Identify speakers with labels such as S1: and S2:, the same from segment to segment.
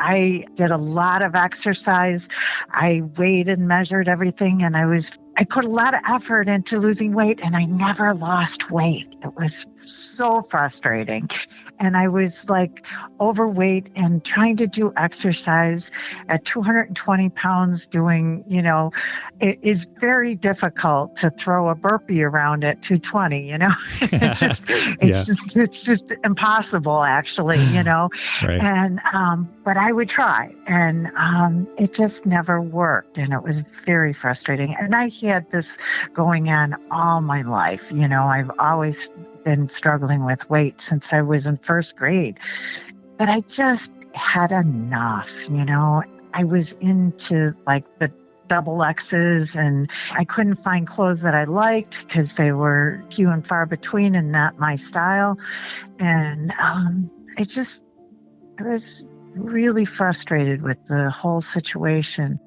S1: I did a lot of exercise. I weighed and measured everything, and I put a lot of effort into losing weight, and I never lost weight. It was so frustrating. And I was like overweight and trying to do exercise at 220 pounds doing, it is very difficult to throw a burpee around at 220, it's just impossible actually,
S2: Right.
S1: And, but I would try, and it just never worked. And it was very frustrating. And I had this going on all my life. I've always been struggling with weight since I was in first grade, but I just had enough. I was into like the double X's, and I couldn't find clothes that I liked because they were few and far between and not my style. And I was really frustrated with the whole situation.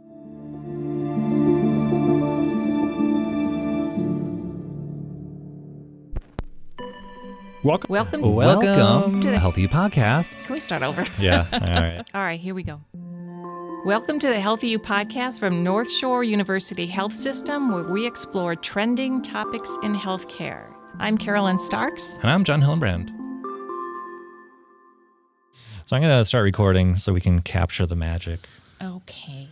S3: Welcome
S2: to the Healthy You Podcast.
S3: Can we start over?
S2: Yeah, all right.
S3: All right, here we go. Welcome to the Healthy You Podcast from North Shore University Health System, where we explore trending topics in healthcare. I'm Carolyn Starks.
S2: And I'm Jon Hillenbrand. So I'm going to start recording so we can capture the magic.
S3: Okay.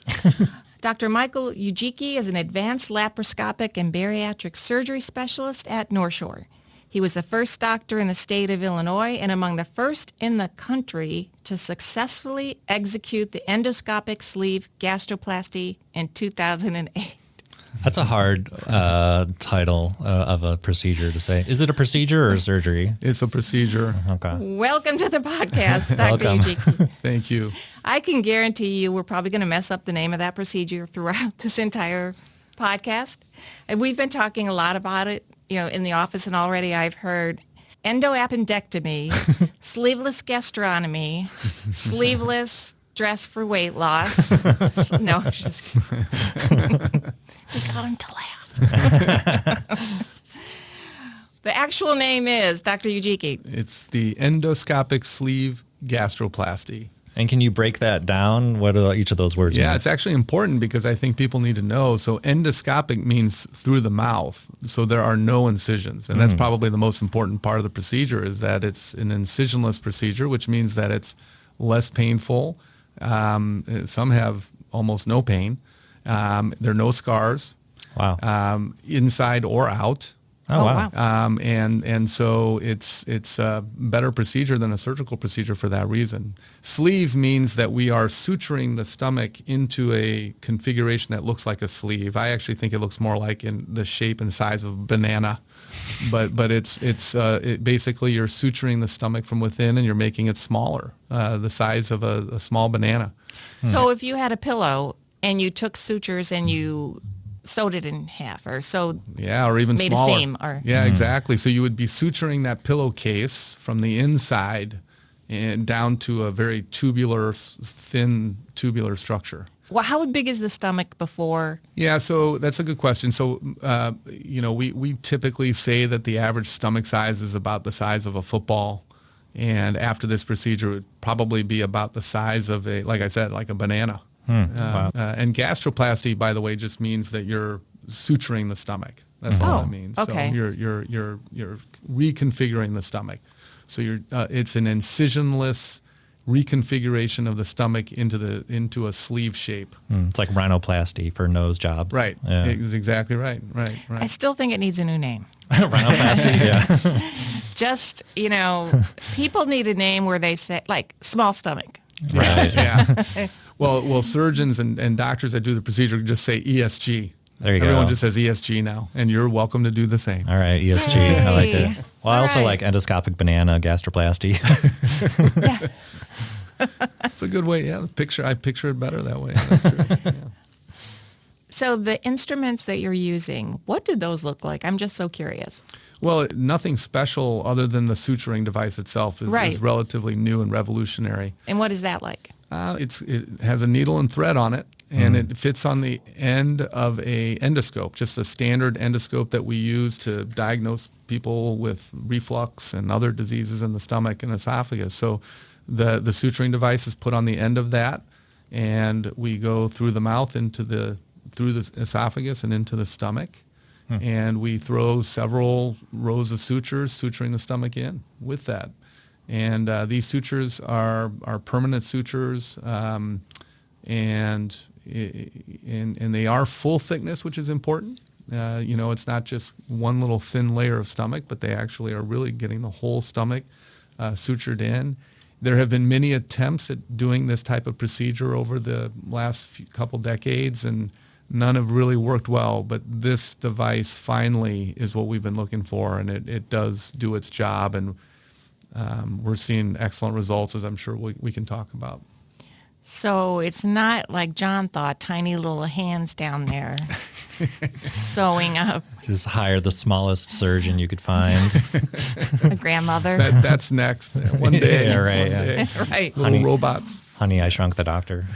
S3: Dr. Michael Ujiki is an advanced laparoscopic and bariatric surgery specialist at North Shore. He was the first doctor in the state of Illinois and among the first in the country to successfully execute the endoscopic sleeve gastroplasty in 2008.
S2: That's a hard title of a procedure to say. Is it a procedure or a surgery?
S4: It's a procedure.
S2: Okay.
S3: Welcome to the podcast, Dr.
S2: Welcome.
S3: Ujiki.
S4: Thank you.
S3: I can guarantee you we're probably going to mess up the name of that procedure throughout this entire podcast. And we've been talking a lot about it, in the office, and already I've heard endoappendectomy, sleeveless gastronomy, sleeveless dress for weight loss. No, just kidding. We got him to laugh. The actual name is Dr. Ujiki.
S4: It's the endoscopic sleeve gastroplasty.
S2: And can you break that down? What do each of those words mean?
S4: Yeah, it's actually important because I think people need to know. So endoscopic means through the mouth. So there are no incisions. And that's probably the most important part of the procedure, is that it's an incisionless procedure, which means that it's less painful. Some have almost no pain. There are no scars.
S2: Wow.
S4: Inside or out.
S2: Oh, wow.
S4: And so it's a better procedure than a surgical procedure for that reason. Sleeve means that we are suturing the stomach into a configuration that looks like a sleeve. I actually think it looks more like in the shape and size of a banana, but it's basically you're suturing the stomach from within and you're making it smaller, the size of a small banana.
S3: So if you had a pillow and you took sutures and you sewed it in half, or sewed,
S4: or even
S3: made
S4: smaller.
S3: a seam, or
S4: exactly. So you would be suturing that pillowcase from the inside and down to a very thin tubular structure.
S3: Well, how big is the stomach before?
S4: Yeah, so that's a good question. So we typically say that the average stomach size is about the size of a football, and after this procedure, it would probably be about the size of like a banana.
S2: Wow.
S4: And gastroplasty, by the way, just means that you're suturing the stomach. That's all that means.
S3: Okay.
S4: So you're reconfiguring the stomach. So it's an incisionless reconfiguration of the stomach into a sleeve shape.
S2: It's like rhinoplasty for nose jobs.
S4: Right.
S2: Yeah.
S4: Exactly right. Right.
S3: I still think it needs a new name.
S2: Rhinoplasty. Yeah.
S3: Just, people need a name where they say, like, small stomach.
S2: Right.
S4: Yeah. Well, surgeons and doctors that do the procedure just say ESG.
S2: There you go.
S4: Everyone just says ESG now, and you're welcome to do the same.
S2: All right, ESG.
S3: Hey.
S2: I like it. Well, I also
S3: All
S2: like
S3: right.
S2: endoscopic banana gastroplasty.
S3: Yeah.
S4: It's a good way. Yeah, I picture it better that way. That's true. Yeah.
S3: So the instruments that you're using, what did those look like? I'm just so curious.
S4: Well, nothing special other than the suturing device itself is relatively new and revolutionary.
S3: And what is that like?
S4: It has a needle and thread on it, and it fits on the end of a endoscope, just a standard endoscope that we use to diagnose people with reflux and other diseases in the stomach and esophagus. So The suturing device is put on the end of that, and we go through the mouth through the esophagus and into the stomach. And we throw several rows of sutures, suturing the stomach in with that. And these sutures are permanent sutures, and they are full thickness, which is important. It's not just one little thin layer of stomach, but they actually are really getting the whole stomach sutured in. There have been many attempts at doing this type of procedure over the last couple decades, and none have really worked well, but this device finally is what we've been looking for, and it does do its job, and we're seeing excellent results, as I'm sure we can talk about.
S3: So it's not like John thought, tiny little hands down there sewing up.
S2: Just hire the smallest surgeon you could find.
S3: A grandmother.
S4: That's next. One day.
S2: Yeah, right.
S4: One day.
S3: Right.
S4: Little robots.
S2: Honey, I Shrunk the Doctor.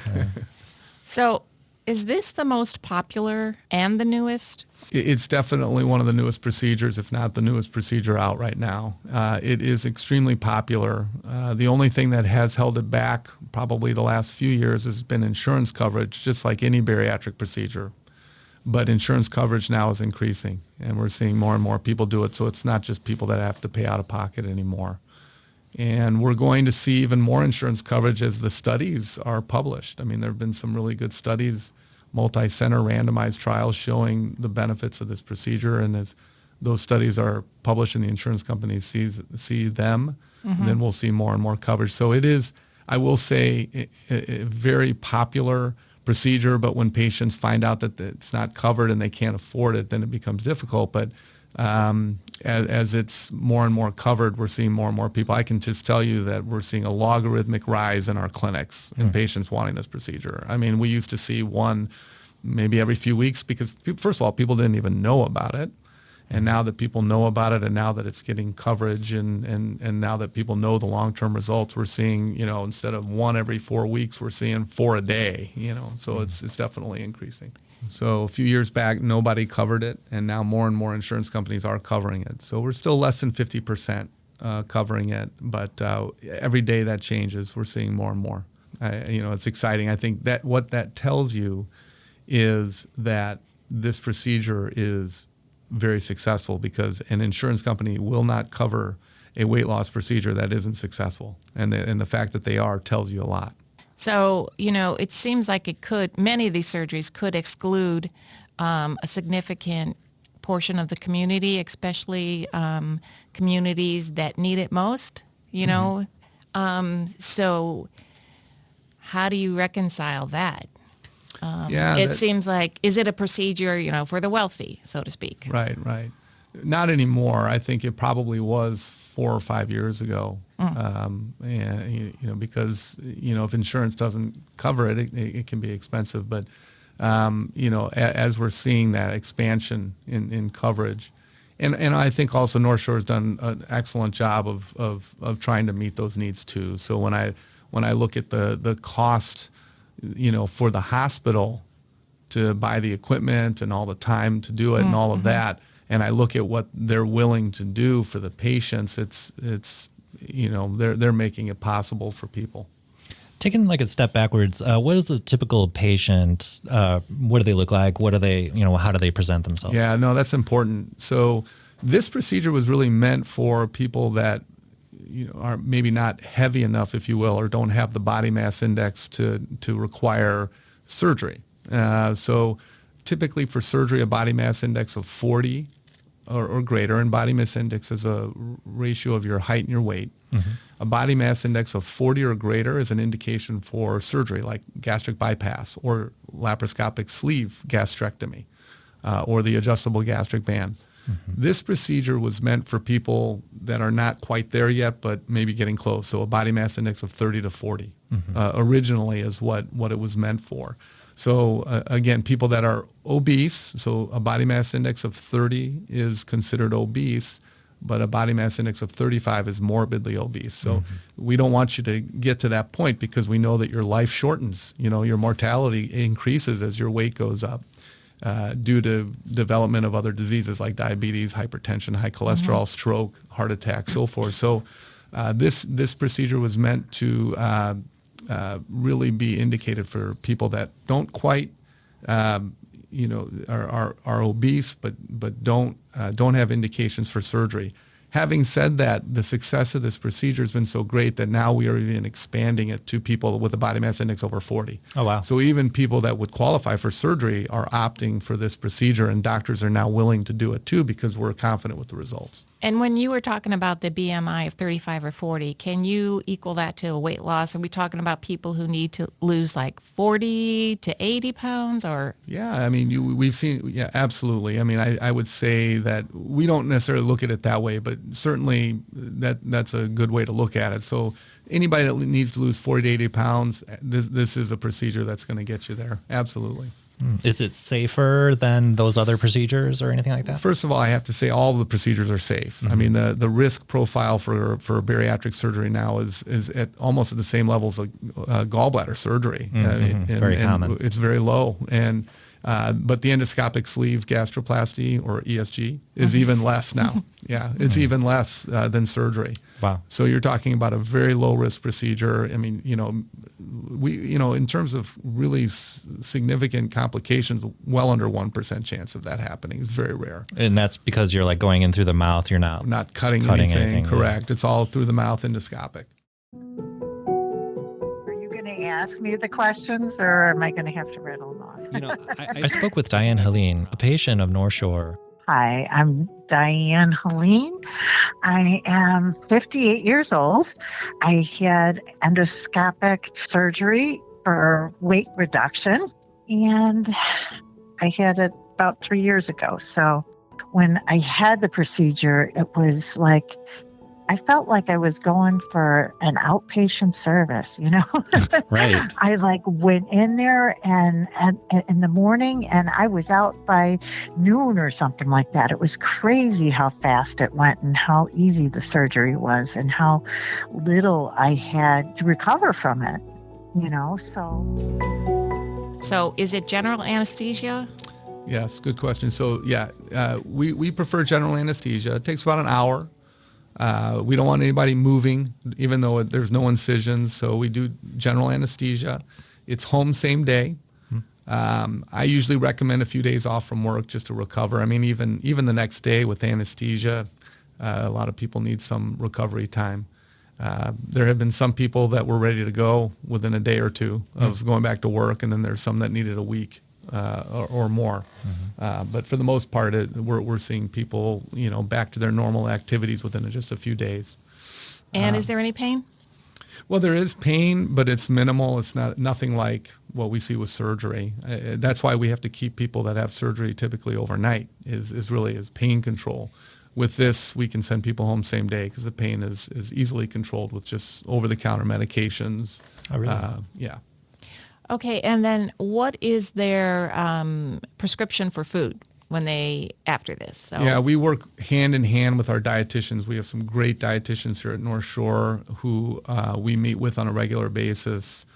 S3: So is this the most popular and the newest?
S4: It's definitely one of the newest procedures, if not the newest procedure out right now. It is extremely popular. The only thing that has held it back probably the last few years has been insurance coverage, just like any bariatric procedure. But insurance coverage now is increasing, and we're seeing more and more people do it, so it's not just people that have to pay out of pocket anymore. And we're going to see even more insurance coverage as the studies are published. I mean, there have been some really good studies, multi-center randomized trials showing the benefits of this procedure, and as those studies are published and the insurance companies see them, then we'll see more and more coverage. So it is, I will say, a very popular procedure, but when patients find out that it's not covered and they can't afford it, then it becomes difficult. But as it's more and more covered, we're seeing more and more people. I can just tell you that we're seeing a logarithmic rise in our clinics in patients wanting this procedure. I mean, we used to see one maybe every few weeks because, first of all, people didn't even know about it. And now that people know about it, and now that it's getting coverage, and now that people know the long-term results, we're seeing, instead of one every 4 weeks, we're seeing 4 a day, so it's definitely increasing. So a few years back, nobody covered it, and now more and more insurance companies are covering it. So we're still less than 50% covering it, but every day that changes. We're seeing more and more. It's exciting. I think that what that tells you is that this procedure is very successful because an insurance company will not cover a weight loss procedure that isn't successful, and the fact that they are tells you a lot.
S3: So, it seems like many of these surgeries could exclude a significant portion of the community, especially communities that need it most, So how do you reconcile that? It seems like, is it a procedure, for the wealthy, so to speak?
S4: Right. Not anymore. I think it probably was 4 or 5 years ago. Because, if insurance doesn't cover it, it can be expensive. But, as we're seeing that expansion in coverage, and I think also North Shore has done an excellent job of trying to meet those needs too. So when I look at the cost, for the hospital to buy the equipment and all the time to do it and all of that, and I look at what they're willing to do for the patients, it's they're making it possible for people.
S2: Taking like a step backwards, what is a typical patient? What do they look like? What are they, how do they present themselves?
S4: Yeah, no, that's important. So this procedure was really meant for people that are maybe not heavy enough, if you will, or don't have the body mass index to require surgery. So typically for surgery, a body mass index of 40 or greater, and body mass index is a ratio of your height and your weight. A body mass index of 40 or greater is an indication for surgery like gastric bypass or laparoscopic sleeve gastrectomy or the adjustable gastric band. This procedure was meant for people that are not quite there yet, but maybe getting close. So a body mass index of 30 to 40 originally is what it was meant for. So again, people that are obese, so a body mass index of 30 is considered obese, but a body mass index of 35 is morbidly obese. So we don't want you to get to that point because we know that your life shortens. Your mortality increases as your weight goes up. Due to development of other diseases like diabetes, hypertension, high cholesterol, stroke, heart attack, so forth. So This procedure was meant to really be indicated for people that don't quite, are obese, but don't have indications for surgery. Having said that, the success of this procedure has been so great that now we are even expanding it to people with a body mass index over 40.
S2: Oh, wow.
S4: So even people that would qualify for surgery are opting for this procedure, and doctors are now willing to do it too because we're confident with the results.
S3: And when you were talking about the BMI of 35 or 40, can you equal that to a weight loss? Are we talking about people who need to lose like 40 to 80 pounds or?
S4: Yeah, I mean, we've seen, yeah, absolutely. I mean, I would say that we don't necessarily look at it that way, but certainly that's a good way to look at it. So anybody that needs to lose 40 to 80 pounds, this is a procedure that's going to get you there. Absolutely.
S2: Is it safer than those other procedures or anything like that?
S4: First of all, I have to say all the procedures are safe. I mean, the risk profile for bariatric surgery now is at almost at the same levels of gallbladder surgery.
S2: Very common.
S4: It's very low. But the endoscopic sleeve gastroplasty, or ESG, is even less now. Yeah, it's even less than surgery.
S2: Wow.
S4: So you're talking about a very low risk procedure. I mean, in terms of really significant complications, well under 1% chance of that happening. It's very rare.
S2: And that's because you're like going in through the mouth. You're not
S4: cutting anything. Correct. Yeah. It's all through the mouth, endoscopic.
S1: Ask me the questions, or am I going to have to rattle them off?
S2: I spoke with Diane Helin, a patient of North Shore.
S1: Hi, I'm Diane Helin. I am 58 years old. I had endoscopic surgery for weight reduction, and I had it about 3 years ago. So when I had the procedure, it was like I felt like I was going for an outpatient service,
S2: Right.
S1: I went in there and in the morning, and I was out by noon or something like that. It was crazy how fast it went and how easy the surgery was and how little I had to recover from it,
S3: So is it general anesthesia?
S4: Yes, good question. So we prefer general anesthesia. It takes about an hour. We don't want anybody moving, even though there's no incisions. So we do general anesthesia. It's home same day. I usually recommend a few days off from work just to recover. I mean, even the next day with anesthesia, a lot of people need some recovery time. There have been some people that were ready to go within a day or two of going back to work, and then there's some that needed a week or more. But for the most part, we're seeing people, back to their normal activities within just a few days.
S3: And is there any pain?
S4: Well, there is pain, but it's minimal. It's nothing like what we see with surgery. That's why we have to keep people that have surgery typically overnight, is really pain control. With this, we can send people home same day because the pain is easily controlled with just over-the-counter medications.
S2: Oh, really?
S4: Yeah.
S3: Okay, and then what is their prescription for food after this? So.
S4: Yeah, we work hand in hand with our dietitians. We have some great dietitians here at North Shore who we meet with on a regular basis,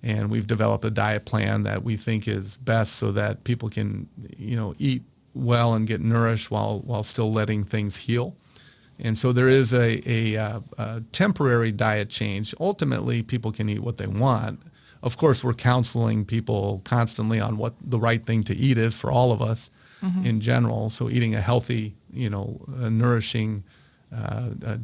S4: and we've developed a diet plan that we think is best so that people can, eat well and get nourished while still letting things heal. And so there is a temporary diet change. Ultimately, people can eat what they want. Of course, we're counseling people constantly on what the right thing to eat is for all of us in general. So eating a healthy, a nourishing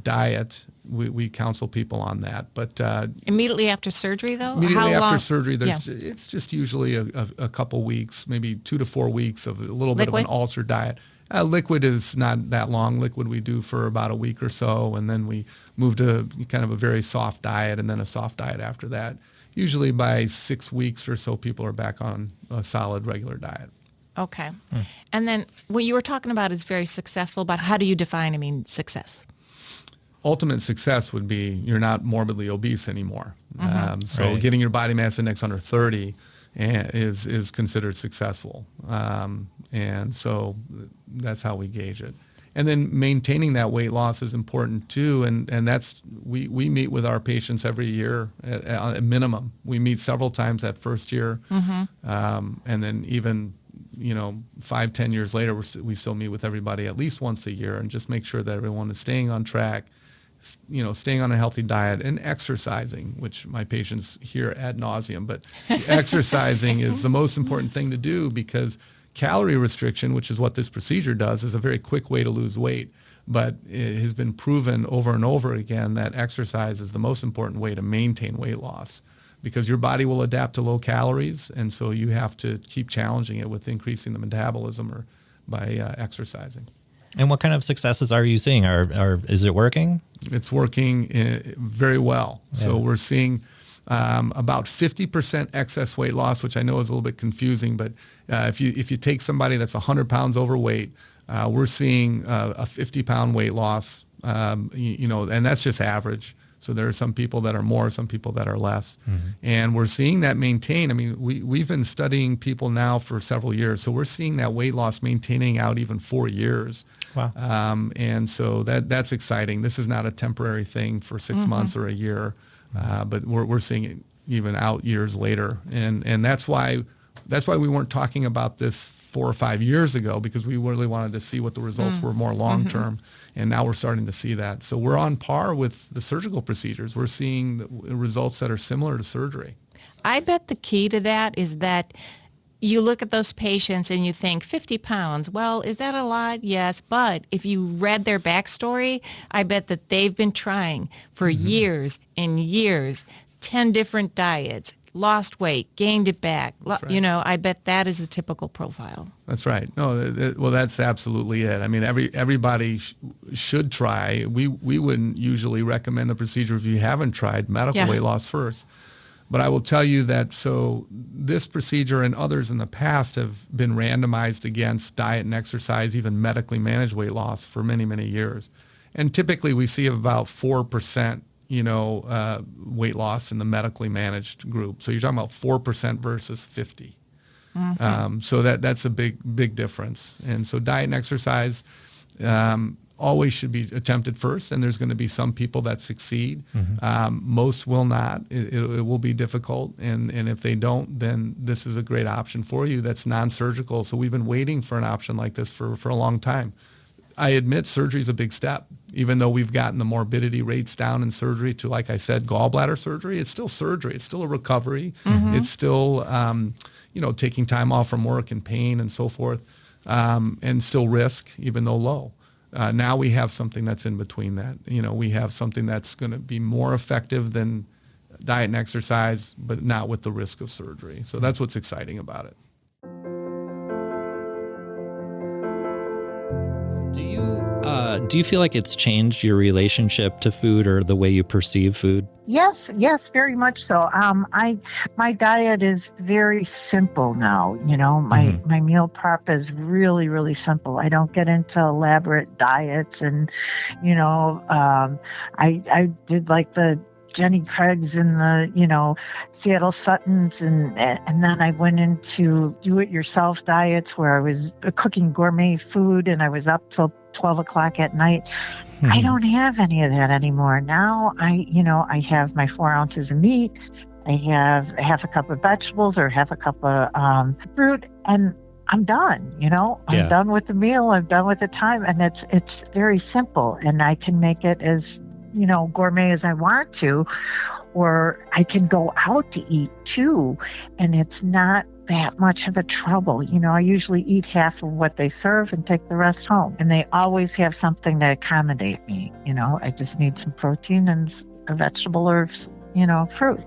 S4: diet, we counsel people on that. But
S3: immediately after surgery, though?
S4: Immediately after surgery, it's just usually a couple weeks, maybe 2 to 4 weeks of a little bit of an altered diet. Liquid is not that long. Liquid we do for about a week or so, and then we move to kind of a very soft diet and then a soft diet after that. Usually by 6 weeks or so, people are back on a solid regular diet.
S3: Okay. And then what you were talking about is very successful, but how do you define, success?
S4: Ultimate success would be you're not morbidly obese anymore. So
S2: Right.
S4: getting your body mass index under 30 is considered successful. And so that's how we gauge it. And then maintaining that weight loss is important too, and that's we meet with our patients every year at a minimum. We meet several times that first year, and then even 5-10 years later, we still meet with everybody at least once a year and just make sure that everyone is staying on track, staying on a healthy diet and exercising, which my patients hear ad nauseum, but exercising is the most important thing to do, because calorie restriction, which is what this procedure does, is a very quick way to lose weight. But it has been proven over and over again that exercise is the most important way to maintain weight loss, because your body will adapt to low calories, and so you have to keep challenging it with increasing the metabolism or by exercising.
S2: And what kind of successes are you seeing? Is it working?
S4: It's working very well. Yeah. So we're seeing about 50% excess weight loss, which I know is a little bit confusing, but if you take somebody that's 100 pounds overweight, we're seeing a 50-pound weight loss, and that's just average. So there are some people that are more, some people that are less. Mm-hmm. And we're seeing that maintain. I mean, we've been studying people now for several years. So we're seeing that weight loss maintaining out even 4 years.
S2: Wow.
S4: And so that's exciting. This is not a temporary thing for 6 months or a year, but we're seeing it even out years later. And that's why we weren't talking about this 4 or 5 years ago, because we really wanted to see what the results were more long-term. And now we're starting to see that. So we're on par with the surgical procedures. We're seeing the results that are similar to surgery.
S3: I bet the key to that is that you look at those patients and you think 50 pounds, well, is that a lot? Yes. But if you read their backstory, I bet that they've been trying for years and years, 10 different diets, lost weight, gained it back. Right. I bet that is the typical profile. That's
S4: right. No, well, that's absolutely it. I mean, everybody should try. We wouldn't usually recommend the procedure if you haven't tried medical weight loss first. But I will tell you that this procedure and others in the past have been randomized against diet and exercise, even medically managed weight loss for many, many years. And typically we see about 4%, weight loss in the medically managed group. So you're talking about 4% versus 50. So that's a big difference. And so diet and exercise always should be attempted first, and there's going to be some people that succeed. Most will not. It will be difficult, and if they don't, then this is a great option for you that's non-surgical. So we've been waiting for an option like this for a long time. I admit surgery is a big step. Even though we've gotten the morbidity rates down in surgery to, like I said, gallbladder surgery, it's still surgery. It's still a recovery. It's still, taking time off from work and pain and so forth, and still risk, even though low. Now we have something that's in between that. We have something that's going to be more effective than diet and exercise, but not with the risk of surgery. So that's what's exciting about it.
S2: Do you feel like it's changed your relationship to food or the way you perceive food?
S1: Yes, very much so. My diet is very simple now. My meal prep is really, really simple. I don't get into elaborate diets, and I did like the Jenny Craig's and the, Seattle Suttons. And then I went into do-it-yourself diets where I was cooking gourmet food and I was up till 12 o'clock at night. I don't have any of that anymore. Now I have my 4 ounces of meat. I have half a cup of vegetables or half a cup of fruit, and I'm done. I'm done with the meal. I'm done with the time. And it's very simple, and I can make it as gourmet as I want to, or I can go out to eat too, and it's not that much of a trouble. I usually eat half of what they serve and take the rest home, and they always have something to accommodate me. I just need some protein and a vegetable or fruit.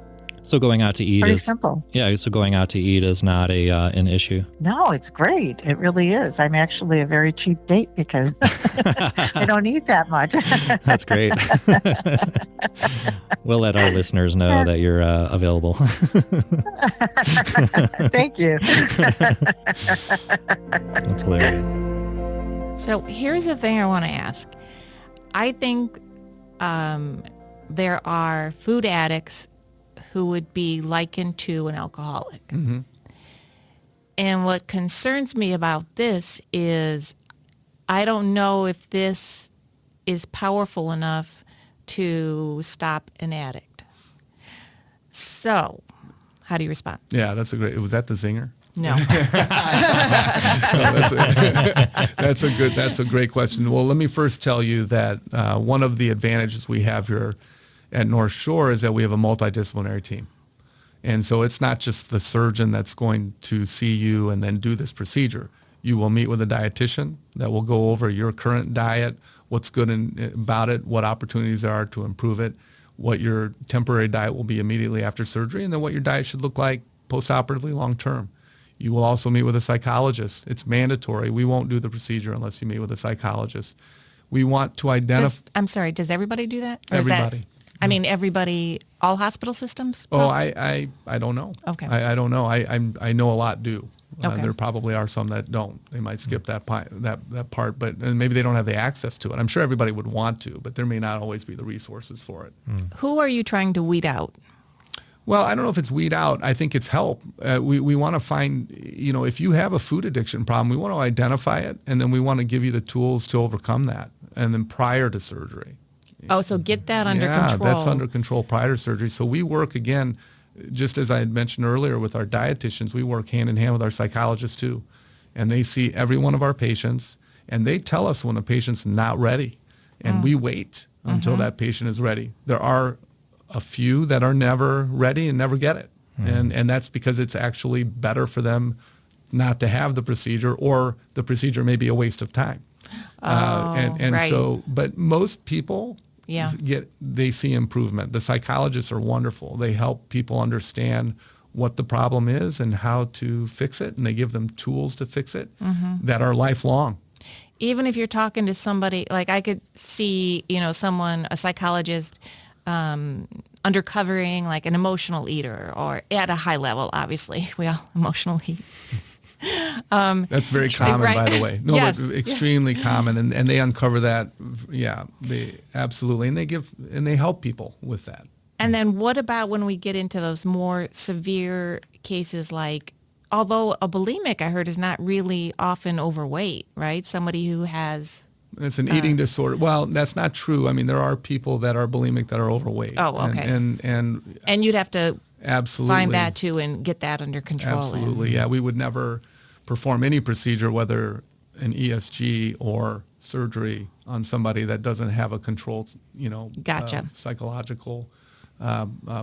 S2: So going out to eat
S1: pretty
S2: is
S1: simple.
S2: Yeah. So going out to eat is not an issue.
S1: No, it's great. It really is. I'm actually a very cheap date because I don't eat that much.
S2: That's great. We'll let our listeners know that you're available.
S1: Thank you.
S2: That's hilarious.
S3: So here's the thing I want to ask. I think there are food addicts who would be likened to an alcoholic. And what concerns me about this is I don't know if this is powerful enough to stop an addict. So, how do you respond?
S4: Yeah, that's a great. Was that the zinger?
S3: No.
S4: That's a great question. Well, let me first tell you that one of the advantages we have here at North Shore is that we have a multidisciplinary team. And so it's not just the surgeon that's going to see you and then do this procedure. You will meet with a dietitian that will go over your current diet, what's good about it, what opportunities there are to improve it, what your temporary diet will be immediately after surgery, and then what your diet should look like postoperatively long term. You will also meet with a psychologist. It's mandatory. We won't do the procedure unless you meet with a psychologist. We want to identify...
S3: I'm sorry, does everybody do that? Or
S4: everybody.
S3: I mean, everybody, all hospital systems?
S4: Oh, I don't know.
S3: Okay.
S4: I don't know. I know a lot do.
S3: Okay.
S4: There probably are some that don't. They might skip that part, but and maybe they don't have the access to it. I'm sure everybody would want to, but there may not always be the resources for it.
S3: Who are you trying to weed out?
S4: Well, I don't know if it's weed out. I think it's help. We want to find, if you have a food addiction problem, we want to identify it, and then we want to give you the tools to overcome that, and then prior to surgery.
S3: Oh, so get that under control.
S4: Yeah, that's under control prior to surgery. So we work, again, just as I had mentioned earlier with our dietitians, we work hand in hand with our psychologists too. And they see every one of our patients, and they tell us when a patient's not ready, and we wait until that patient is ready. There are a few that are never ready and never get it. And that's because it's actually better for them not to have the procedure, or the procedure may be a waste of time.
S3: Right.
S4: So, but most people
S3: Yeah.
S4: they see improvement. The psychologists are wonderful. They help people understand what the problem is and how to fix it, and they give them tools to fix it that are lifelong.
S3: Even if you're talking to somebody, like I could see, someone, a psychologist, undercovering like an emotional eater, or at a high level, obviously, we all emotional eat.
S4: That's very common,
S3: right.
S4: by the way. No,
S3: Yes.
S4: but extremely common, and they uncover that. Yeah, they absolutely, and they help people with that.
S3: And then what about when we get into those more severe cases, like, although a bulimic, I heard, is not really often overweight, right? Somebody who has...
S4: It's an eating disorder. Well, that's not true. I mean, there are people that are bulimic that are overweight.
S3: Oh, okay.
S4: And
S3: you'd have to
S4: absolutely
S3: find that too and get that under control.
S4: Absolutely, yeah. We would never perform any procedure, whether an ESG or surgery, on somebody that doesn't have a controlled,
S3: Gotcha.
S4: Psychological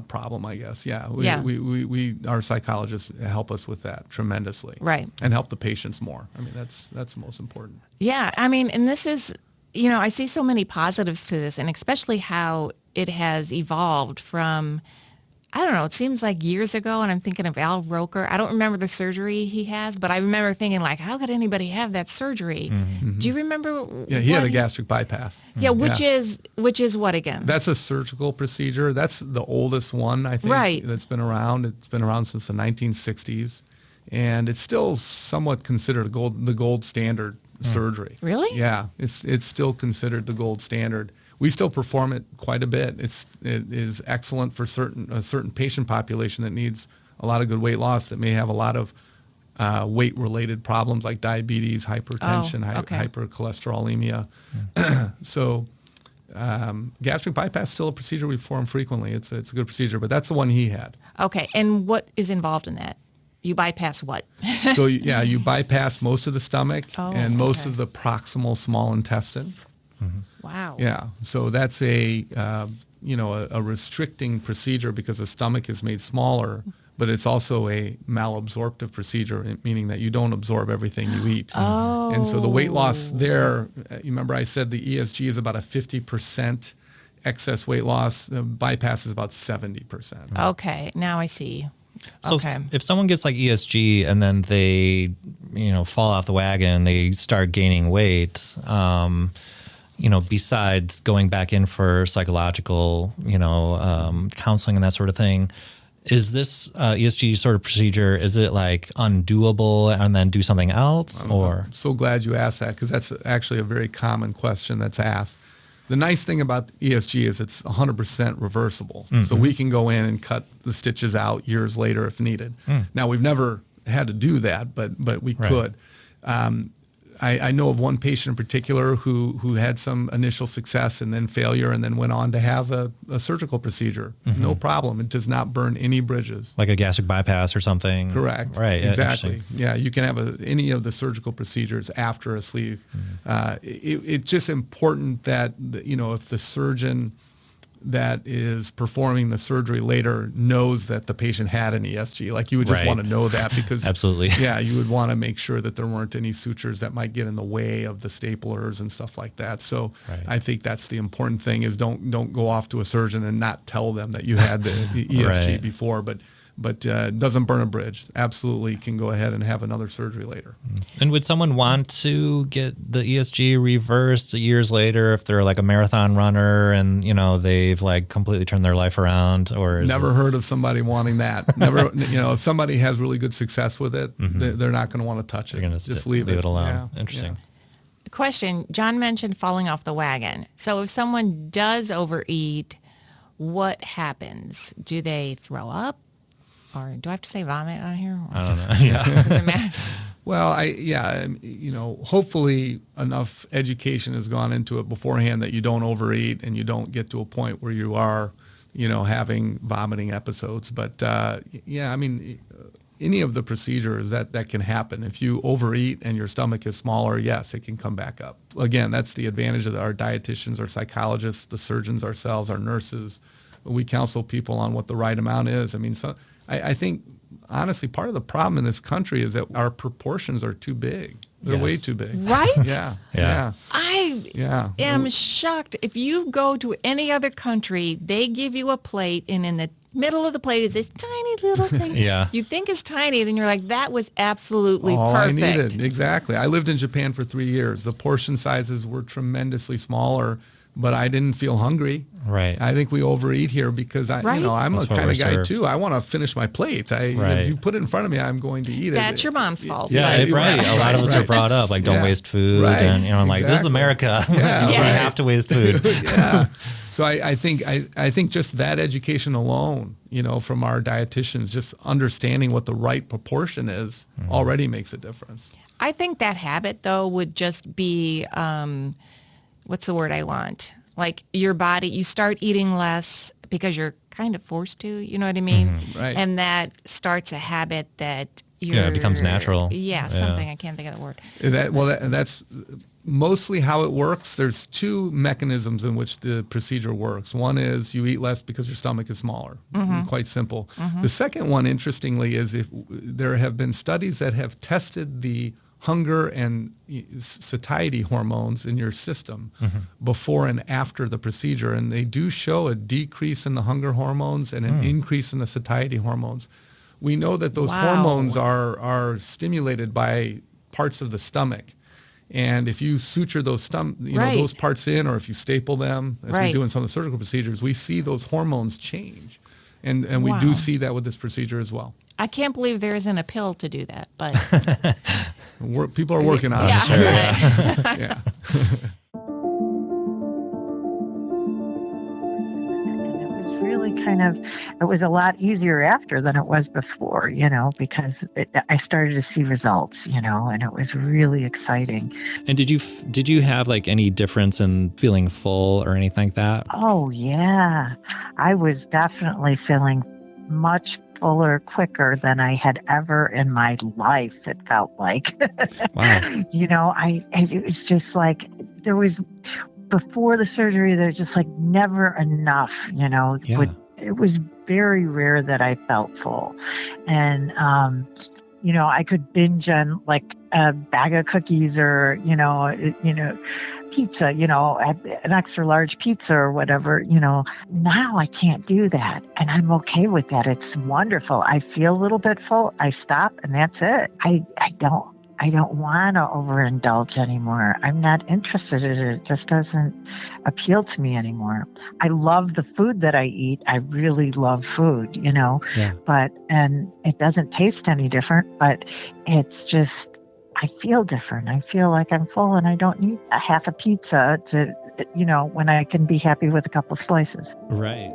S4: problem, I guess. Yeah.
S3: Yeah.
S4: We our psychologists help us with that tremendously.
S3: Right.
S4: And help the patients more. I mean, that's the most important.
S3: Yeah, I mean, and this is, I see so many positives to this, and especially how it has evolved from, I don't know, it seems like years ago, and I'm thinking of Al Roker. I don't remember the surgery he has, but I remember thinking, like, how could anybody have that surgery? Do you remember?
S4: Yeah, he had a gastric bypass.
S3: Yeah, which is what again?
S4: That's a surgical procedure. That's the oldest one, I think,
S3: Right.
S4: that's been around. It's been around since the 1960s, and it's still somewhat considered the gold standard surgery.
S3: Really?
S4: Yeah, it's still considered the gold standard. We still perform it quite a bit. It is excellent for a certain patient population that needs a lot of good weight loss, that may have a lot of weight-related problems like diabetes, hypertension, hypercholesterolemia. So gastric bypass is still a procedure we perform frequently. It's a good procedure, but that's the one he had.
S3: Okay, and what is involved in that? You bypass what?
S4: So you bypass most of the stomach and most
S3: okay.
S4: of the proximal small intestine.
S3: Wow.
S4: Yeah, so that's a restricting procedure because the stomach is made smaller, but it's also a malabsorptive procedure, meaning that you don't absorb everything you eat.
S3: Oh.
S4: And so the weight loss there, you remember I said the ESG is about a 50% excess weight loss. The bypass is about 70%.
S3: Okay, now I see.
S2: So
S3: Okay.
S2: if someone gets like ESG and then they, fall off the wagon and they start gaining weight, besides going back in for psychological, counseling and that sort of thing, is this ESG sort of procedure, is it like undoable and then do something else? Or
S4: I'm so glad you asked that, because that's actually a very common question that's asked. The nice thing about ESG is it's 100% reversible. So we can go in and cut the stitches out years later if needed. Now, we've never had to do that, but we could. I know of one patient in particular who had some initial success and then failure and then went on to have a surgical procedure. No problem. It does not burn any bridges.
S2: Like a gastric bypass or something.
S4: Correct.
S2: Right.
S4: Exactly. Yeah, you can have any of the surgical procedures after a sleeve. It's just important that, if the surgeon that is performing the surgery later knows that the patient had an ESG. Like, you would just want to know that, because
S2: absolutely,
S4: yeah, you would want to make sure that there weren't any sutures that might get in the way of the staplers and stuff like that. So I think that's the important thing, is don't go off to a surgeon and not tell them that you had the ESG before, but doesn't burn a bridge. Absolutely can go ahead and have another surgery later.
S2: And would someone want to get the ESG reversed years later if they're like a marathon runner and, they've like completely turned their life around? Or
S4: never heard of somebody wanting that. Never, if somebody has really good success with it, they're not going to want to touch it.
S2: They're going to just leave it alone.
S4: Yeah.
S2: Interesting.
S4: Yeah.
S3: Question, Jon mentioned falling off the wagon. So if someone does overeat, what happens? Do they throw up? Or do I have to say vomit on here?
S2: I don't know. Yeah.
S3: Does it matter?
S4: Well, hopefully enough education has gone into it beforehand that you don't overeat and you don't get to a point where you are, having vomiting episodes. But any of the procedures that can happen. If you overeat and your stomach is smaller, yes, it can come back up. Again, that's the advantage of our dietitians, our psychologists, the surgeons ourselves, our nurses. We counsel people on what the right amount is. I think, honestly, part of the problem in this country is that our proportions are too big. They're way too big.
S3: Right?
S4: Yeah.
S3: I am shocked. If you go to any other country, they give you a plate, and in the middle of the plate is this tiny little thing. You think it's tiny, then you're like, that was absolutely
S4: all
S3: perfect.
S4: I needed. Exactly. I lived in Japan for 3 years. The portion sizes were tremendously smaller, but I didn't feel hungry.
S2: Right.
S4: I think we overeat here because I'm
S2: That's
S4: a kind of guy
S2: served.
S4: too. I want to finish my plates. If you put it in front of me, I'm going to eat it.
S3: That's your mom's fault.
S2: Yeah, A lot of us are brought up like, don't waste food, and I'm like, this is America.
S4: Yeah,
S2: we have to waste food.
S4: Yeah. So I think just that education alone, from our dietitians, just understanding what the right proportion is already makes a difference.
S3: I think that habit, though, would just be, what's the word I want? Like your body, you start eating less because you're kind of forced to, you know what I mean?
S4: Right.
S3: And that starts a habit that
S2: it becomes natural.
S3: Yeah, something. I can't think of the word.
S4: That's mostly how it works. There's two mechanisms in which the procedure works. One is you eat less because your stomach is smaller. Quite simple. The second one, interestingly, is if there have been studies that have tested the hunger and satiety hormones in your system before and after the procedure, and they do show a decrease in the hunger hormones and an increase in the satiety hormones. We know that those hormones are stimulated by parts of the stomach. And if you suture those those parts in, or if you staple them, as we do in some of the surgical procedures, we see those hormones change. And we do see that with this procedure as well.
S3: I can't believe there isn't a pill to do that, but
S4: people are working on it.
S3: Sure,
S4: yeah.
S1: And it was really it was a lot easier after than it was before, because I started to see results, and it was really exciting.
S2: And did you have like any difference in feeling full or anything like that?
S1: Oh, yeah. I was definitely feeling much fuller quicker than I had ever in my life, it felt like.
S2: Wow.
S1: It was just like there was, before the surgery, there's just like never enough, it was very rare that I felt full. And, I could binge on like a bag of cookies or, pizza, an extra large pizza or whatever, now I can't do that. And I'm okay with that. It's wonderful. I feel a little bit full. I stop and that's it. I don't want to overindulge anymore. I'm not interested in it. It just doesn't appeal to me anymore. I love the food that I eat. I really love food, and it doesn't taste any different, but it's just, I feel different. I feel like I'm full and I don't need a half a pizza to, when I can be happy with a couple slices.
S2: Right.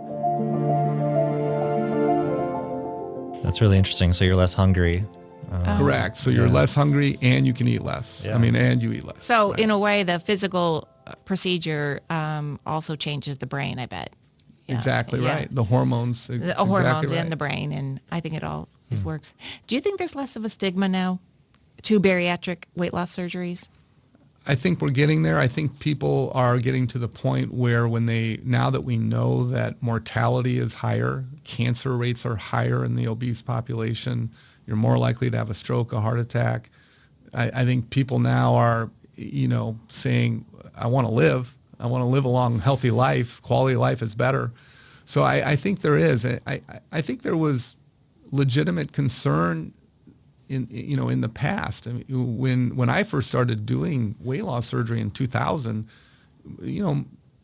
S2: That's really interesting. So you're less hungry.
S4: Correct. So you're less hungry and you can eat less.
S2: Yeah.
S4: And you eat less.
S3: So
S4: Right.
S3: in a way, the physical procedure also changes the brain, I bet. Yeah.
S4: Exactly
S3: Yeah.
S4: right. The hormones.
S3: The
S4: exactly
S3: hormones
S4: right.
S3: in the brain, and I think it all it works. Do you think there's less of a stigma now to bariatric weight loss surgeries?
S4: I think we're getting there. I think people are getting to the point where now that we know that mortality is higher, cancer rates are higher in the obese population, you're more likely to have a stroke, a heart attack. I think people now are, saying, I want to live a long, healthy life. Quality of life is better. So I think there is. I think there was legitimate concern in the past. I mean, when I first started doing weight loss surgery in 2000,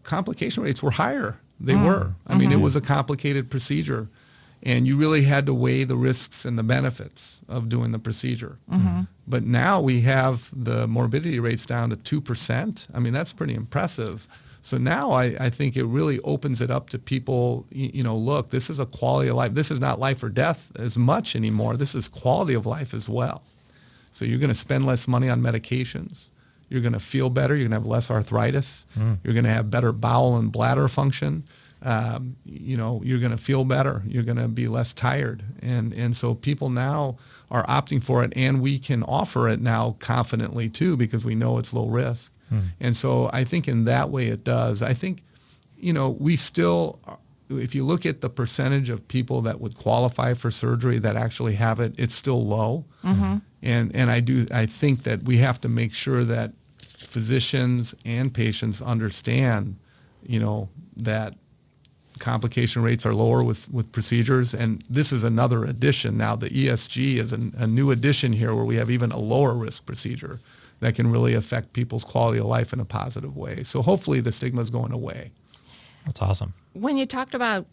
S4: complication rates were higher. They were. I mean, it was a complicated procedure, and you really had to weigh the risks and the benefits of doing the procedure. But now we have the morbidity rates down to 2%. I mean, that's pretty impressive. So now I think it really opens it up to people, look, this is a quality of life. This is not life or death as much anymore. This is quality of life as well. So you're going to spend less money on medications. You're going to feel better. You're going to have less arthritis. You're going to have better bowel and bladder function. You're going to feel better. You're going to be less tired. And so people now are opting for it, and we can offer it now confidently too because we know it's low risk. And so I think in that way it does. I think, we still, if you look at the percentage of people that would qualify for surgery that actually have it, it's still low. And I think that we have to make sure that physicians and patients understand, that complication rates are lower with procedures. And this is another addition now. The ESG is a new addition here where we have even a lower risk procedure that can really affect people's quality of life in a positive way. So hopefully the stigma is going away.
S2: That's awesome.
S3: When you talked about,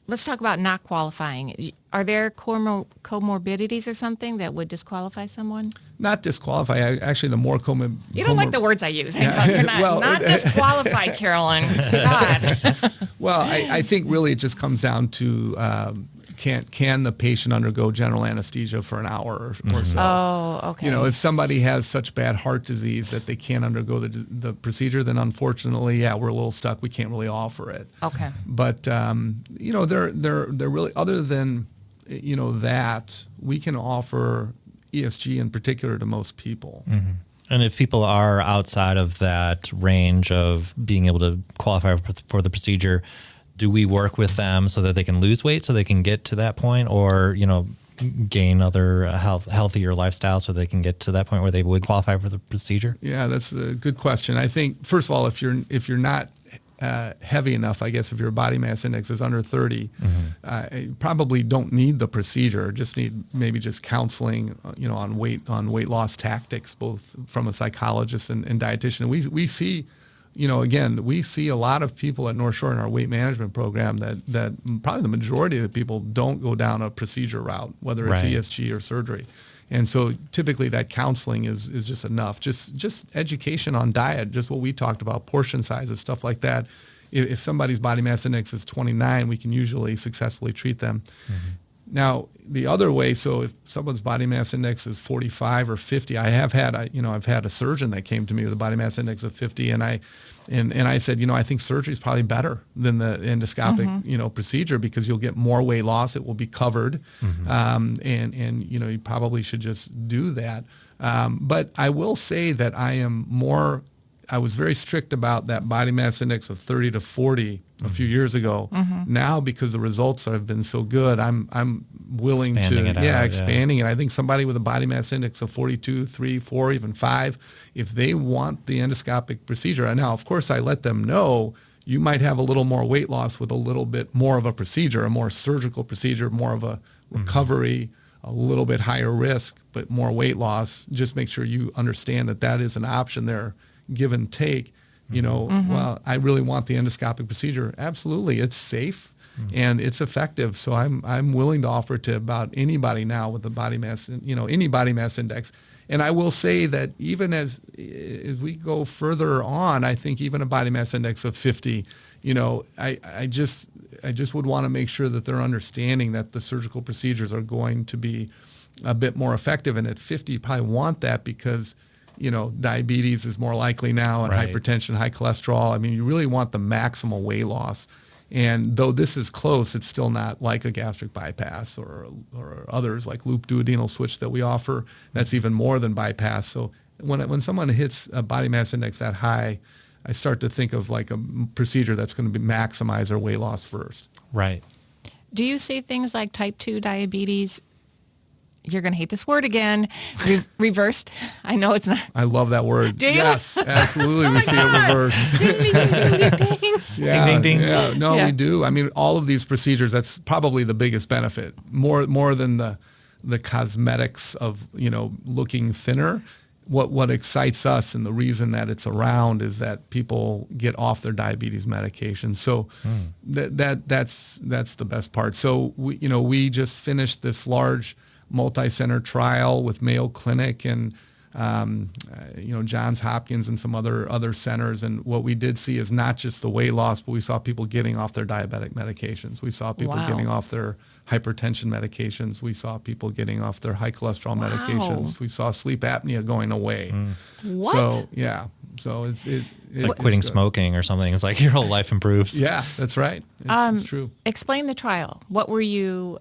S3: let's talk about not qualifying. Are there comorbidities or something that would disqualify someone?
S4: Not disqualify. Actually, the more
S3: You don't like the words I use. You're not disqualify, Carolyn. God.
S4: Well, I think really it just comes down to can the patient undergo general anesthesia for an hour or so?
S3: Oh, okay.
S4: If somebody has such bad heart disease that they can't undergo the procedure, then unfortunately, we're a little stuck. We can't really offer it.
S3: Okay.
S4: But they're really, other than that, we can offer ESG in particular to most people.
S2: And if people are outside of that range of being able to qualify for the procedure, do we work with them so that they can lose weight so they can get to that point, or, gain other healthier lifestyle so they can get to that point where they would qualify for the procedure?
S4: Yeah, that's a good question. I think, first of all, if you're not heavy enough, I guess if your body mass index is under 30, you probably don't need the procedure. Just need maybe just counseling, on weight loss tactics, both from a psychologist and dietitian. We see, we see a lot of people at North Shore in our weight management program that probably the majority of the people don't go down a procedure route, whether it's
S2: Right.
S4: ESG or surgery. And so typically that counseling is just enough. Just education on diet, just what we talked about, portion sizes, stuff like that. If somebody's body mass index is 29, we can usually successfully treat them. Now, the other way, so if someone's body mass index is 45 or 50, I've had a surgeon that came to me with a body mass index of 50, and I said, I think surgery is probably better than the endoscopic, procedure because you'll get more weight loss. It will be covered, and you probably should just do that. But I will say that I was very strict about that body mass index of 30 to 40 a few years ago. Now, because the results have been so good, I'm willing
S2: Expanding
S4: to
S2: it out,
S4: expanding it. I think somebody with a body mass index of 42, 3, 4, even 5, if they want the endoscopic procedure, and now of course I let them know you might have a little more weight loss with a little bit more of a procedure, a more surgical procedure, more of a recovery, a little bit higher risk, but more weight loss. Just make sure you understand that is an option there, give and take. Well, I really want the endoscopic procedure. Absolutely, it's safe and it's effective. So I'm willing to offer it to about anybody now with the body mass, any body mass index. And I will say that even as we go further on, I think even a body mass index of 50, I just would want to make sure that they're understanding that the surgical procedures are going to be a bit more effective. And at 50, you probably want that because, diabetes is more likely now, and
S2: Right.
S4: hypertension, high cholesterol. I mean, you really want the maximal weight loss. And though this is close, it's still not like a gastric bypass or others like loop duodenal switch that we offer. That's even more than bypass. So when someone hits a body mass index that high, I start to think of like a procedure that's going to maximize their weight loss first.
S2: Right.
S3: Do you see things like type 2 diabetes? You're going to hate this word again. Reversed. I know it's not.
S4: I love that word.
S3: Do you?
S4: Yes, absolutely. We see it reversed.
S3: Ding, ding, ding, ding, ding, ding.
S4: Yeah,
S2: Ding, ding, ding.
S4: Yeah, no,
S3: Yeah.
S4: we do. I mean, all of these procedures, that's probably the biggest benefit, more than the cosmetics of, looking thinner. What excites us and the reason that it's around is that people get off their diabetes medication. So that's the best part. So we just finished this large multi-center trial with Mayo Clinic and Johns Hopkins and some other centers. And what we did see is not just the weight loss, but we saw people getting off their diabetic medications. We saw people
S3: Wow.
S4: getting off their hypertension medications. We saw people getting off their high cholesterol
S3: Wow.
S4: medications. We saw sleep apnea going away.
S3: What?
S4: So, yeah. So it's
S2: Like quitting
S4: good.
S2: smoking or something. It's like your whole life improves.
S4: Yeah, that's right. It's true.
S3: Explain the trial. What were you?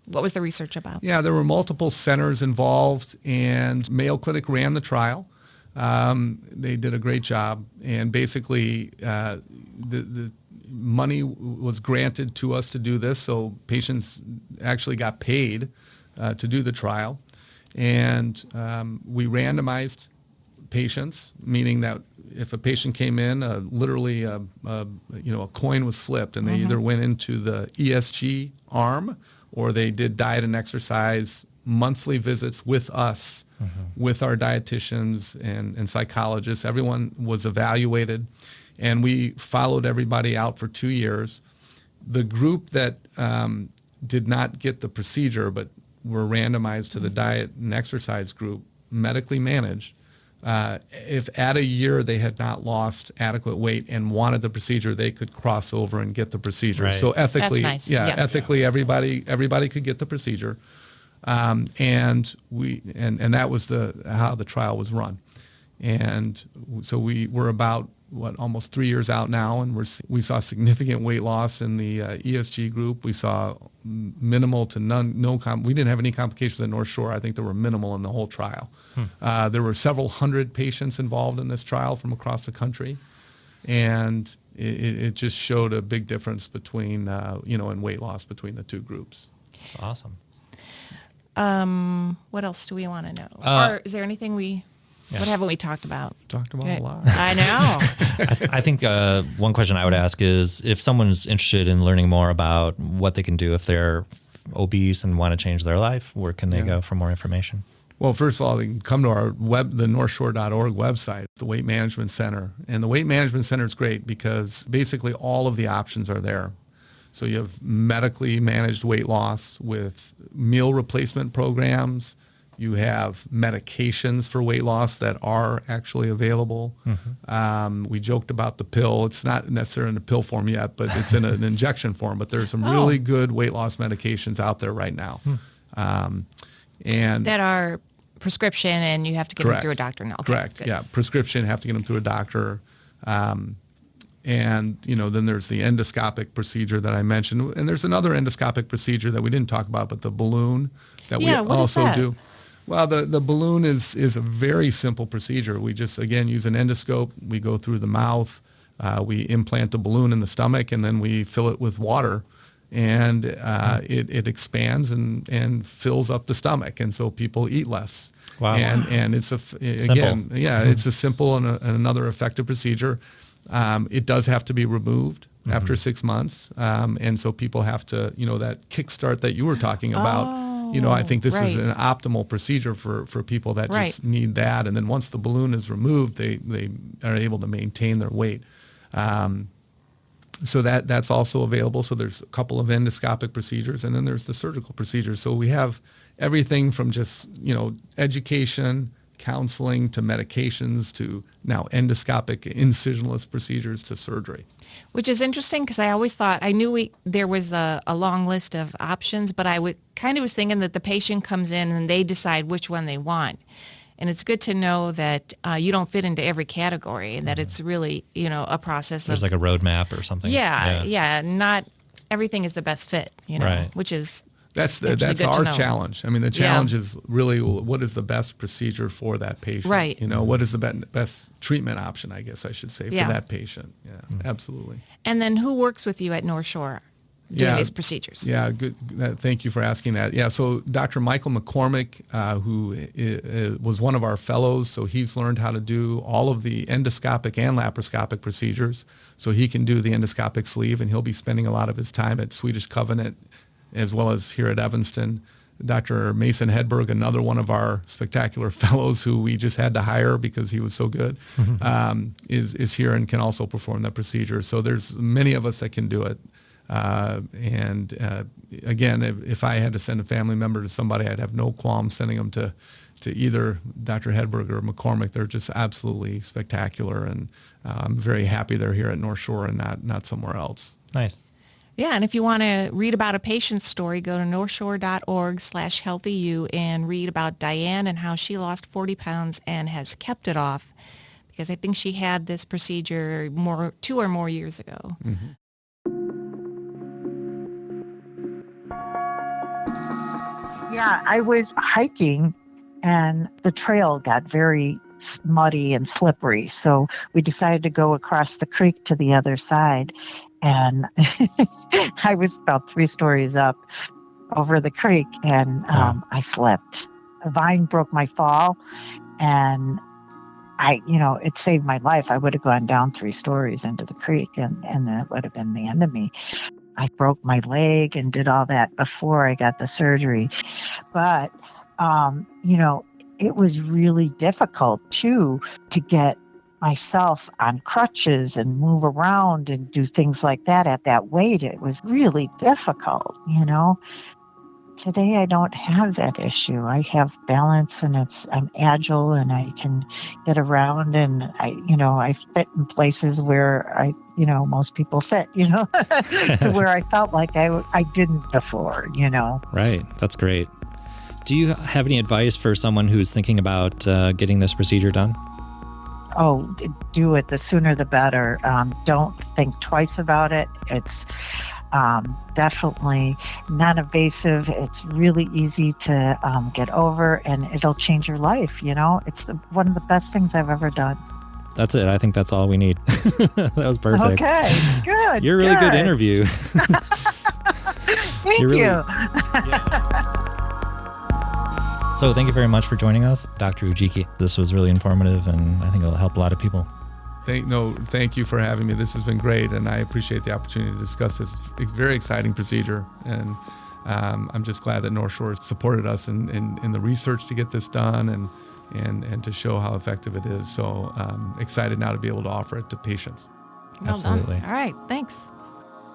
S3: What was the research about?
S4: Yeah, there were multiple centers involved, and Mayo Clinic ran the trial. They did a great job, and basically the money was granted to us to do this, so patients actually got paid to do the trial. And we randomized patients, meaning that if a patient came in, literally a coin was flipped, and they either went into the ESG arm or they did diet and exercise monthly visits with us, with our dietitians and psychologists. Everyone was evaluated, and we followed everybody out for 2 years. The group that did not get the procedure but were randomized to the diet and exercise group, medically managed, if at a year they had not lost adequate weight and wanted the procedure, they could cross over and get the procedure.
S2: Right.
S4: So ethically,
S3: That's nice. Yeah.
S4: ethically, everybody could get the procedure, and that was how the trial was run. And so we were about almost 3 years out now, and we saw significant weight loss in the ESG group. We saw minimal to we didn't have any complications at North Shore. I think there were minimal in the whole trial. There were several hundred patients involved in this trial from across the country, and it just showed a big difference between in weight loss between the two groups.
S2: That's awesome.
S3: What else do we want to know? Or is there anything what haven't we talked about?
S4: Talked about a lot.
S3: I know.
S2: I think one question I would ask is if someone's interested in learning more about what they can do if they're obese and want to change their life, where can they go for more information?
S4: Well, first of all, they can come to our the northshore.org website, the Weight Management Center. And the Weight Management Center is great because basically all of the options are there. So you have medically managed weight loss with meal replacement programs. You have medications for weight loss that are actually available. We joked about the pill. It's not necessarily in a pill form yet, but it's in an injection form. But there's some really good weight loss medications out there right now. And
S3: That are prescription, and you have to get them through a doctor now. Okay,
S4: correct.
S3: good.
S4: Yeah, prescription, have to get them through a doctor. And, then there's the endoscopic procedure that I mentioned. And there's another endoscopic procedure that we didn't talk about, but the balloon that we
S3: what is
S4: also
S3: that?
S4: do. Well, the balloon is a very simple procedure. We just, again, use an endoscope. We go through the mouth. We implant a balloon in the stomach, and then we fill it with water. And it expands and fills up the stomach. And so people eat less.
S2: Wow.
S4: And it's it's a simple and another effective procedure. It does have to be removed after 6 months. And so people have to, that kickstart that you were talking about, I think this is
S3: right.
S4: an optimal procedure for people that
S3: Right.
S4: just need that. And then once the balloon is removed, they are able to maintain their weight. So that's also available. So there's a couple of endoscopic procedures, and then there's the surgical procedures. So we have everything from just, education, counseling, to medications, to now endoscopic incisionless procedures, to surgery.
S3: Which is interesting because I always thought, I knew there was a long list of options, but I was thinking that the patient comes in and they decide which one they want. And it's good to know that you don't fit into every category and that it's really, a process.
S2: There's like a roadmap or something.
S3: Yeah. Not everything is the best fit,
S2: Right.
S3: which is
S4: That's
S3: actually
S4: our
S3: good to know.
S4: challenge. I mean, the challenge is really what is the best procedure for that patient?
S3: Right.
S4: What is the best treatment option, I guess I should say, for that patient? Yeah, absolutely.
S3: And then who works with you at North Shore doing these procedures?
S4: Yeah, good. Thank you for asking that. Yeah, so Dr. Michael McCormick, who was one of our fellows, so he's learned how to do all of the endoscopic and laparoscopic procedures. So he can do the endoscopic sleeve, and he'll be spending a lot of his time at Swedish Covenant as well as here at Evanston. Dr. Mason Hedberg, another one of our spectacular fellows who we just had to hire because he was so good, is here and can also perform that procedure. So there's many of us that can do it. Again, if I had to send a family member to somebody, I'd have no qualm sending them to either Dr. Hedberg or McCormick. They're just absolutely spectacular, and I'm very happy they're here at North Shore and not somewhere else.
S2: Nice.
S3: Yeah, and if you want to read about a patient's story, go to northshore.org/healthyu and read about Diane and how she lost 40 pounds and has kept it off, because I think she had this procedure 2 or more years ago.
S4: Mm-hmm.
S1: Yeah, I was hiking and the trail got very muddy and slippery. So we decided to go across the creek to the other side. And I was about 3 stories up over the creek and I slipped. A vine broke my fall and it saved my life. I would have gone down 3 stories into the creek and that would have been the end of me. I broke my leg and did all that before I got the surgery. But, it was really difficult, too, to get myself on crutches and move around and do things like that at that weight. It was really difficult, Today I don't have that issue. I have balance and I'm agile and I can get around and I fit in places where most people fit, to where I felt like I didn't before,
S2: Right. That's great. Do you have any advice for someone who's thinking about getting this procedure done?
S1: Oh, do it. The sooner the better. Don't think twice about it. It's definitely non-invasive. It's really easy to get over, and it'll change your life. It's one of the best things I've ever done.
S2: That's it. I think that's all we need. That was perfect.
S1: Okay, good.
S2: You're a really good interview.
S1: Thank you.
S2: So thank you very much for joining us, Dr. Ujiki. This was really informative, and I think it'll help a lot of people.
S4: Thank you for having me. This has been great, and I appreciate the opportunity to discuss this very exciting procedure. And I'm just glad that North Shore supported us in the research to get this done and to show how effective it is. So excited now to be able to offer it to patients.
S3: Well
S2: Absolutely.
S3: done. All right, thanks.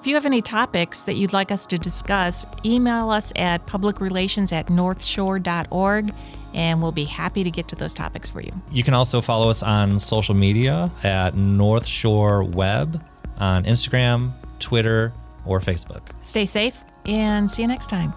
S3: If you have any topics that you'd like us to discuss, email us at publicrelations@northshore.org, and we'll be happy to get to those topics for you.
S2: You can also follow us on social media at North Shore Web on Instagram, Twitter, or Facebook.
S3: Stay safe and see you next time.